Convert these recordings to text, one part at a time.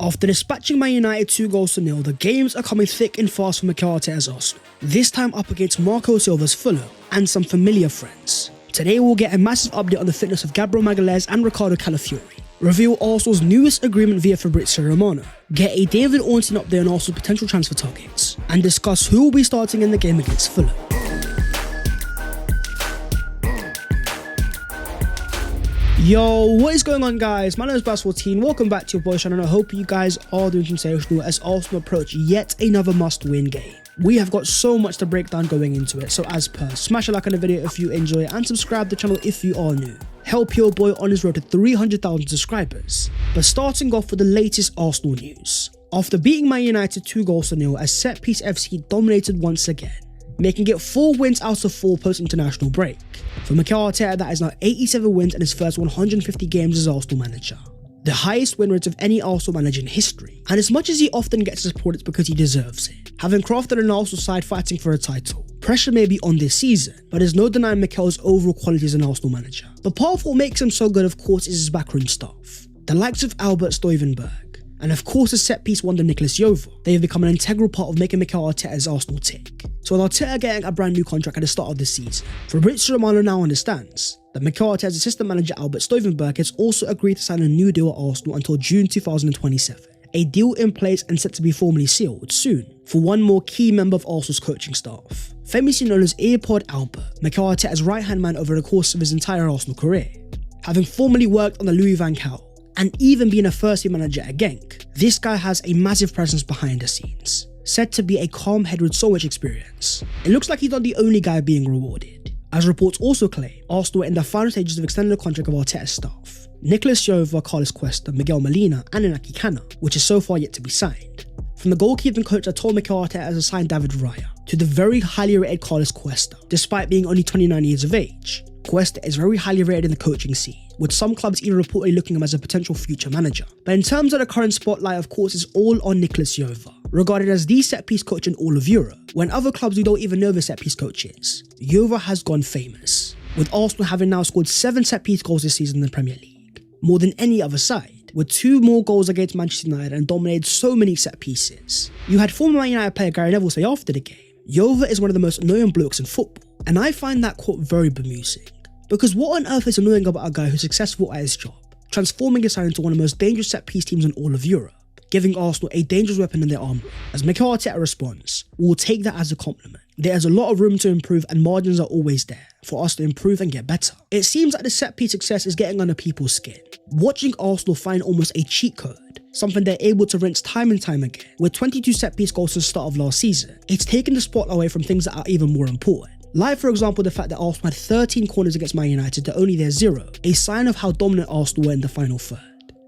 After dispatching Man United 2-0, the games are coming thick and fast for Mikel Arteta's Arsenal, this time up against Marco Silva's Fulham and some familiar friends. Today we'll get a massive update on the fitness of Gabriel Magalhaes and Ricardo Calafiori, reveal Arsenal's newest agreement via Fabrizio Romano, get a David Ornstein update on Arsenal's potential transfer targets, and discuss who will be starting in the game against Fulham. Yo, what is going on, guys? My name is Bass14. Welcome back to your boys channel, and I hope you guys are doing sensational as Arsenal approach yet another must-win game. We have got so much to break down going into it, so as per, smash a like on the video if you enjoy it and subscribe to the channel if you are new. Help your boy on his road to 300,000 subscribers. But starting off with the latest Arsenal news. After beating Man United 2-0 as Set Piece FC dominated once again, making it 4 wins out of 4 post-international break. For Mikel Arteta, that is now 87 wins in his first 150 games as Arsenal manager. The highest win rate of any Arsenal manager in history, and as much as he often gets support, it's because he deserves it. Having crafted an Arsenal side fighting for a title, pressure may be on this season, but there's no denying Mikel's overall quality as an Arsenal manager. But part of what makes him so good, of course, is his backroom staff. The likes of Albert Stuyvenberg, and of course the set-piece wonder Nicolas Jover. They have become an integral part of making Mikel Arteta's Arsenal tick. So with Arteta getting a brand new contract at the start of the season, Fabrizio Romano now understands that Mikel Arteta's assistant manager Albert Stuyvenberg has also agreed to sign a new deal at Arsenal until June 2027. A deal in place and set to be formally sealed soon for one more key member of Arsenal's coaching staff. Famously known as Earpod Albert, Mikel Arteta's right-hand man over the course of his entire Arsenal career. Having formerly worked on the Louis van Gaal, and even being a first-year manager at Genk, this guy has a massive presence behind the scenes, said to be a calm head with so much experience. It looks like he's not the only guy being rewarded, as reports also claim Arsenal are in the final stages of extending the contract of Arteta's staff, Nicolas Jover, Carlos Cuesta, Miguel Molina and Inaki Kana, which is so far yet to be signed. From the goalkeeping coach that told Mikel Arteta has assigned David Raya, to the very highly rated Carlos Cuesta, despite being only 29 years of age. Cuesta is very highly rated in the coaching scene, with some clubs even reportedly looking at him as a potential future manager. But in terms of the current spotlight, of course, is all on Nicolas Jover, regarded as the set-piece coach in all of Europe, when other clubs who don't even know the set-piece coach is. Jover has gone famous, with Arsenal having now scored 7 set-piece goals this season in the Premier League, more than any other side, with 2 more goals against Manchester United and dominated so many set-pieces. You had former Man United player Gary Neville say after the game, Jover is one of the most annoying blokes in football, and I find that quote very bemusing. Because what on earth is annoying about a guy who's successful at his job, transforming his side into one of the most dangerous set-piece teams in all of Europe, giving Arsenal a dangerous weapon in their armour? As Mikel Arteta responds, we'll take that as a compliment. There is a lot of room to improve and margins are always there for us to improve and get better. It seems like the set-piece success is getting under people's skin. Watching Arsenal find almost a cheat code, something they're able to rinse time and time again, with 22 set-piece goals since the start of last season, it's taken the spotlight away from things that are even more important. Like for example the fact that Arsenal had 13 corners against Man United to only their 0, a sign of how dominant Arsenal were in the final third,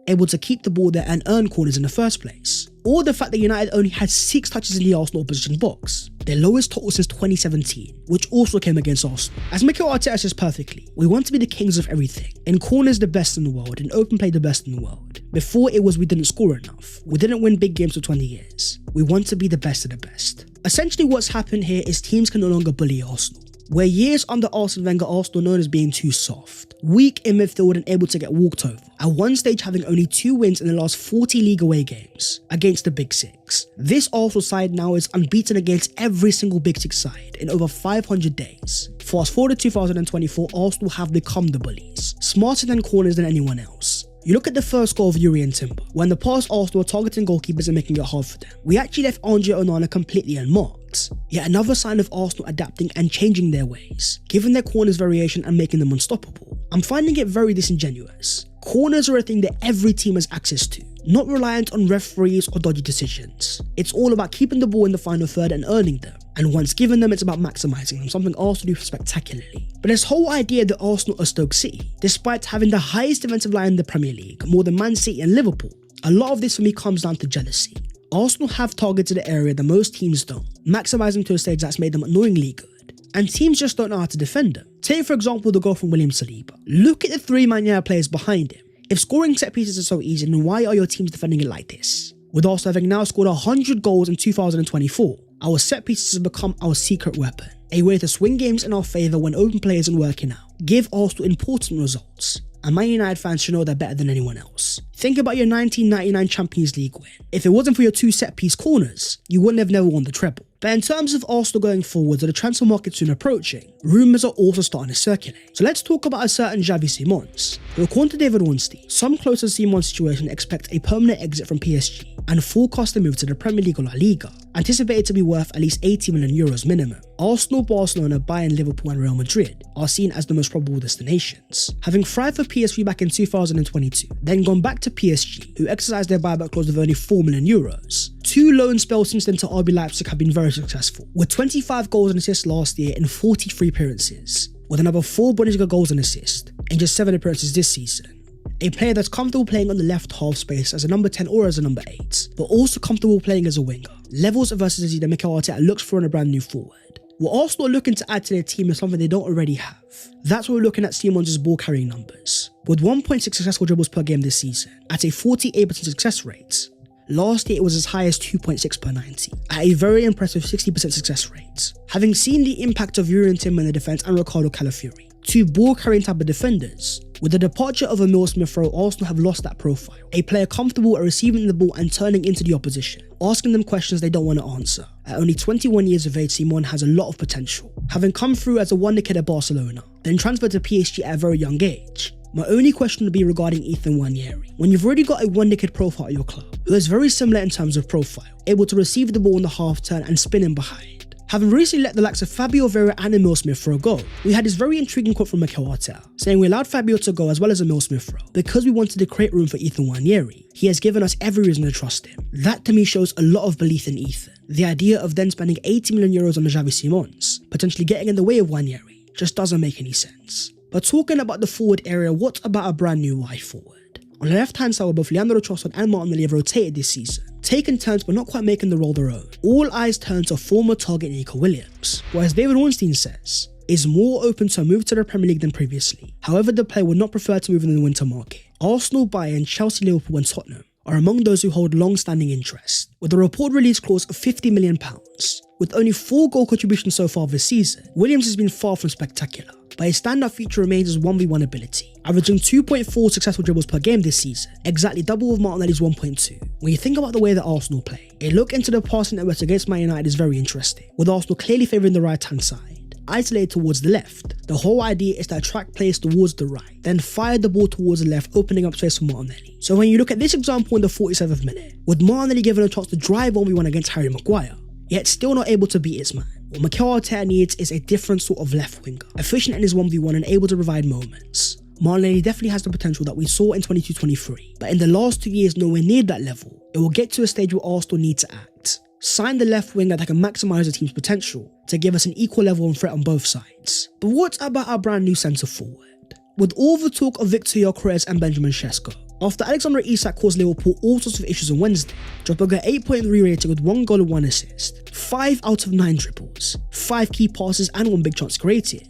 able to keep the ball there and earn corners in the first place. Or the fact that United only had 6 touches in the Arsenal opposition box, their lowest total since 2017, which also came against Arsenal. As Mikel Arteta says perfectly, we want to be the kings of everything. In corners the best in the world, in open play the best in the world. Before it was we didn't score enough, we didn't win big games for 20 years. We want to be the best of the best. Essentially what's happened here is teams can no longer bully Arsenal. Where years under Arsene Wenger, Arsenal known as being too soft, weak in midfield and able to get walked over, at one stage having only 2 wins in the last 40 league away games against the Big Six. This Arsenal side now is unbeaten against every single Big Six side in over 500 days. Fast forward to 2024, Arsenal have become the bullies, smarter than corners than anyone else. You look at the first goal of Yuri and Timber. When the past Arsenal were targeting goalkeepers and making it hard for them, we actually left Andre Onana completely unmarked. Yet another sign of Arsenal adapting and changing their ways, giving their corners variation and making them unstoppable. I'm finding it very disingenuous. Corners are a thing that every team has access to, not reliant on referees or dodgy decisions. It's all about keeping the ball in the final third and earning them. And once given them, it's about maximising them, something Arsenal do spectacularly. But this whole idea that Arsenal are Stoke City, despite having the highest defensive line in the Premier League, more than Man City and Liverpool, a lot of this for me comes down to jealousy. Arsenal have targeted the area that most teams don't, maximising to a stage that's made them annoyingly good, and teams just don't know how to defend them. Take for example the goal from William Saliba. Look at the 3 Man United players behind him. If scoring set pieces is so easy, then why are your teams defending it like this? With Arsenal having now scored 100 goals in 2024, our set pieces have become our secret weapon, a way to swing games in our favour when open play isn't working out, give Arsenal important results. and Man United fans should know they're better than anyone else. Think about your 1999 Champions League win. If it wasn't for your 2 set-piece corners, you wouldn't have never won the treble. But in terms of Arsenal going forward with the transfer market soon approaching, rumours are also starting to circulate. So let's talk about a certain Xavi Simons. According to David Ornstein, some close to Simons' situation expect a permanent exit from PSG and forecast a move to the Premier League or La Liga, anticipated to be worth at least €80 million minimum. Arsenal, Barcelona, Bayern, Liverpool and Real Madrid are seen as the most probable destinations. Having thrived for PSV back in 2022, then gone back to PSG, who exercised their buyback clause of only €4 million. 2 loan spells since then to RB Leipzig have been very successful, with 25 goals and assists last year in 43 appearances, with another 4 Bundesliga goals and assists in just 7 appearances this season. A player that's comfortable playing on the left half space as a number 10 or as a number 8, but also comfortable playing as a winger. Levels of versatility that Mikel Arteta looks for in a brand new forward. What Arsenal are looking to add to their team is something they don't already have. That's why we're looking at Simons' ball carrying numbers. With 1.6 successful dribbles per game this season, at a 48% success rate. Last year it was as high as 2.6 per 90, at a very impressive 60% success rate. Having seen the impact of Yuri Timber in the defence and Ricardo Calafiori, 2 ball-carrying type of defenders, with the departure of Emil Smith-Rowe, Arsenal have lost that profile. A player comfortable at receiving the ball and turning into the opposition, asking them questions they don't want to answer. At only 21 years of age, Simon has a lot of potential. Having come through as a wonder kid at Barcelona, then transferred to PSG at a very young age. My only question would be regarding Ethan Nwaneri. When you've already got a wonder kid profile at your club, who is very similar in terms of profile, able to receive the ball in the half turn and spin in behind. Having recently let the likes of Fabio Vieira and Emil Smith-Rowe go, we had this very intriguing quote from Mikel Arteta, saying we allowed Fabio to go as well as Emil Smith-Rowe because we wanted to create room for Ethan Nwaneri. He has given us every reason to trust him. That to me shows a lot of belief in Ethan. The idea of then spending €80 million on Xavi Simons, potentially getting in the way of Nwaneri, just doesn't make any sense. But talking about the forward area, what about a brand new wide forward? On the left hand side, where both Leandro Trossard and Martinelli have rotated this season, taking turns but not quite making the role their own. All eyes turn to former target Nico Williams, who, as David Ornstein says, is more open to a move to the Premier League than previously. However, the player would not prefer to move in the winter market. Arsenal, Bayern, Chelsea, Liverpool and Tottenham are among those who hold long-standing interest, with a report release clause of £50 million. With only 4 goal contributions so far this season, Williams has been far from spectacular, but his standout feature remains his 1v1 ability, averaging 2.4 successful dribbles per game this season, exactly double of Martinelli's 1.2. When you think about the way that Arsenal play, a look into the passing networks against Man United is very interesting, with Arsenal clearly favouring the right-hand side, isolated towards the left. The whole idea is to attract players towards the right, then fire the ball towards the left, opening up space for Martinelli. So when you look at this example in the 47th minute, with Martinelli given a chance to drive 1v1 against Harry Maguire, yet still not able to beat his man. What Mikel Arteta needs is a different sort of left winger, efficient in his 1v1 and able to provide moments. Martinelli definitely has the potential that we saw in 22-23, but in the last 2 years nowhere near that level. It will get to a stage where Arsenal need to act. Sign the left winger that can maximise the team's potential to give us an equal level of threat on both sides. But what about our brand new centre forward? With all the talk of Victor Gyökeres and Benjamin Sesko, after Alexander Isak caused Liverpool all sorts of issues on Wednesday, dropping an 8.3 rating with 1 goal and 1 assist, 5 out of 9 dribbles, 5 key passes and 1 big chance created.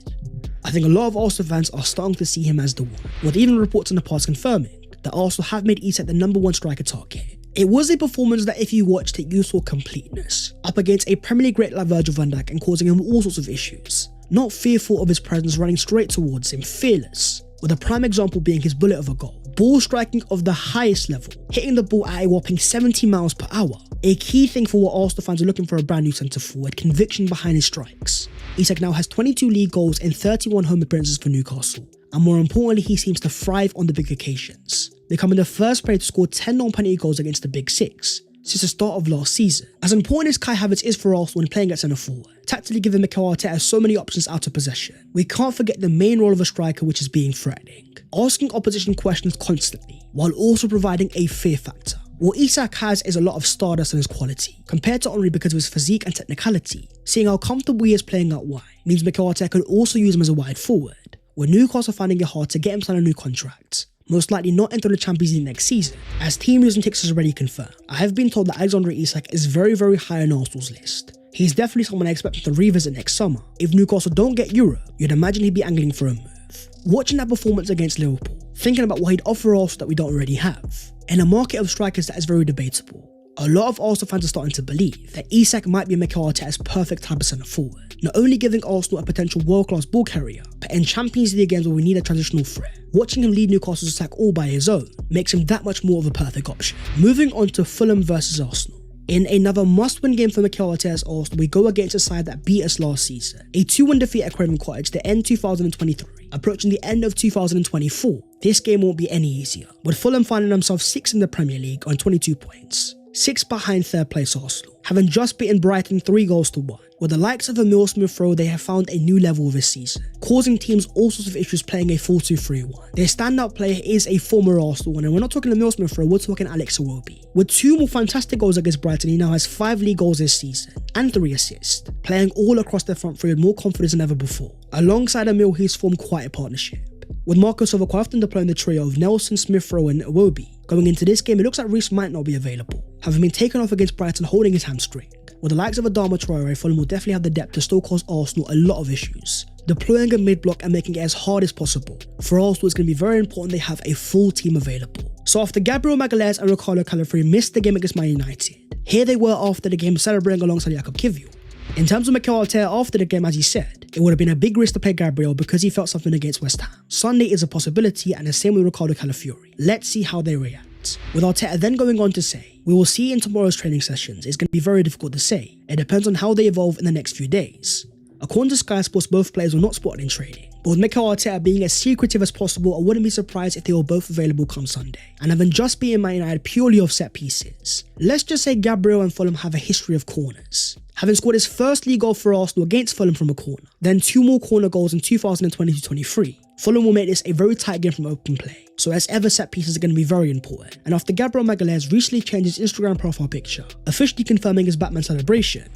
I think a lot of Arsenal fans are starting to see him as the one, with even reports in the past confirming that Arsenal have made Isak the #1 striker target. It was a performance that if you watched it, you saw completeness, up against a Premier League great like Virgil van Dijk and causing him all sorts of issues. Not fearful of his presence, running straight towards him, fearless, with a prime example being his bullet of a goal. Ball striking of the highest level, hitting the ball at a whopping 70 miles per hour. A key thing for what Arsenal fans are looking for a brand new centre forward, conviction behind his strikes. Isak now has 22 league goals and 31 home appearances for Newcastle, and more importantly he seems to thrive on the big occasions, becoming the first player to score 10 non-penalty goals against the Big Six since the start of last season. As important as Kai Havertz is for Arsenal when playing at centre forward, tactically giving Mikel Arteta so many options out of possession, we can't forget the main role of a striker, which is being threatening, asking opposition questions constantly, while also providing a fear factor. What Isak has is a lot of stardust in his quality, compared to Henry because of his physique and technicality. Seeing how comfortable he is playing out wide means Mikel Arteta could also use him as a wide forward, with Newcastle finding it hard to get him signed a new contract, most likely not enter the Champions League next season, as team news and tickets is already confirmed. I have been told that Alexander Isak is very high on Arsenal's list. He's definitely someone I expect to revisit next summer. If Newcastle don't get Europe, you'd imagine he'd be angling for a move. Watching that performance against Liverpool, thinking about what he'd offer Arsenal that we don't already have, in a market of strikers that is very debatable, a lot of Arsenal fans are starting to believe that Isak might be Mikel Arteta's perfect type of centre forward, not only giving Arsenal a potential world-class ball carrier, but But in Champions League games where we need a transitional threat, watching him lead Newcastle's attack all by his own makes him that much more of a perfect option. Moving on to Fulham versus Arsenal. In another must-win game for Mikel Arteta's Arsenal, we go against a side that beat us last season. A 2-1 defeat at Craven Cottage to end 2023. Approaching the end of 2024, this game won't be any easier, with Fulham finding themselves 6th in the Premier League on 22 points. 6 behind third place Arsenal, having just beaten Brighton 3-1. With the likes of Emil Smith-Rowe, they have found a new level this season, causing teams all sorts of issues playing a 4-2-3-1. Their standout player is a former Arsenal one, and we're not talking Emil Smith-Rowe, we're talking Alex Iwobi. With 2 more fantastic goals against Brighton, he now has 5 league goals this season, and 3 assists, playing all across the front three with more confidence than ever before. Alongside Emil, he's formed quite a partnership, with Marco Silva quite often deploying the trio of Nelson, Smith-Rowe and Iwobi. Going into this game, it looks like Reece might not be available, having been taken off against Brighton holding his hamstring. With the likes of Adama Traore, Fulham will definitely have the depth to still cause Arsenal a lot of issues, deploying a mid-block and making it as hard as possible. For Arsenal, it's going to be very important they have a full team available. So after Gabriel Magalhaes and Ricardo Calafuri missed the game against Man United, here they were after the game celebrating alongside Jakub Kiwior. In terms of Mikel Arteta after the game, as he said, it would have been a big risk to play Gabriel because he felt something against West Ham. Sunday is a possibility, and the same with Ricardo Calafuri. Let's see how they react. With Arteta then going on to say, we will see in tomorrow's training sessions. It's going to be very difficult to say. It depends on how they evolve in the next few days. According to Sky Sports, both players were not spotted in training. But with Mikel Arteta being as secretive as possible, I wouldn't be surprised if they were both available come Sunday. And having just beaten Man United purely off set pieces, let's just say Gabriel and Fulham have a history of corners, having scored his first league goal for Arsenal against Fulham from a corner, then 2 more corner goals in 2020-23. Fulham will make this a very tight game from open play, so as ever set pieces are going to be very important. And after Gabriel Magalhaes recently changed his Instagram profile picture, officially confirming his Batman celebration,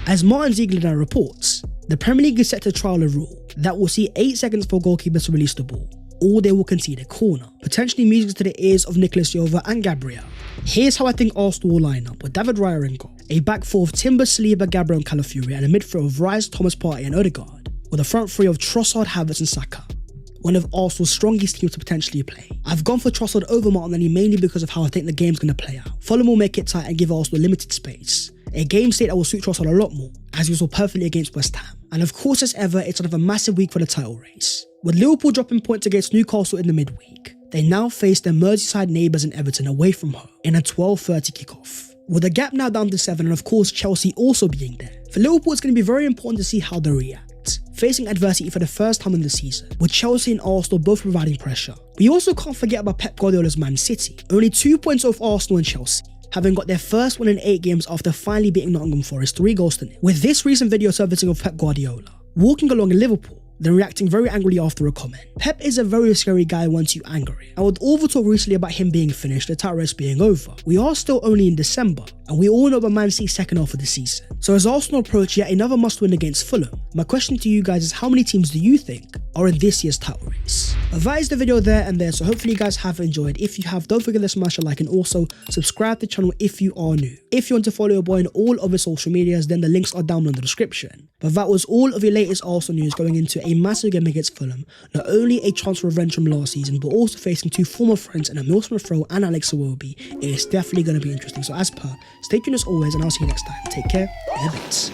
as Martin Ziegler now reports, the Premier League is set to trial a rule that will see 8 seconds for goalkeepers to release the ball, or they will concede a corner, potentially music to the ears of Nicolas Silva and Gabriel. Here's how I think Arsenal will line up, with David Raya in goal, a back 4 of Timber, Saliba, Gabriel and Calafuri, and a midfield of Rice, Thomas Partey and Odegaard, with a front 3 of Trossard, Havertz and Saka. One of Arsenal's strongest teams to potentially play. I've gone for Trossard over Martinelli mainly because of how I think the game's going to play out. Fulham will make it tight and give Arsenal limited space, a game state that will suit Trossard a lot more, as we saw perfectly against West Ham. And of course, as ever, it's another massive week for the title race. With Liverpool dropping points against Newcastle in the midweek, they now face their Merseyside neighbours in Everton away from home in a 12:30 kickoff. With the gap now down to 7 and of course Chelsea also being there, for Liverpool it's going to be very important to see how they react, facing adversity for the first time in the season, with Chelsea and Arsenal both providing pressure. We also can't forget about Pep Guardiola's Man City, only 2 points off Arsenal and Chelsea, having got their first win in 8 games after finally beating Nottingham Forest 3-0. With this recent video surfacing of Pep Guardiola walking along in Liverpool, then reacting very angrily after a comment. Pep is a very scary guy once you anger him, and with all the talk recently about him being finished, the title race being over, we are still only in December, and we all know about Man City's second half of the season. So as Arsenal approach yet another must-win against Fulham, my question to you guys is how many teams do you think are in this year's title race? But that is the video there and there, so hopefully you guys have enjoyed. If you have, don't forget to smash a like and also subscribe to the channel if you are new. If you want to follow your boy on all of his social medias, then the links are down in the description. But that was all of your latest Arsenal news going into a massive game against Fulham. Not only a chance for revenge from last season, but also facing 2 former friends in Emil Smith-Rowe and Alex Iwobi. It is definitely going to be interesting. So as per, stay tuned as always, and I'll see you next time. Take care, in a bit.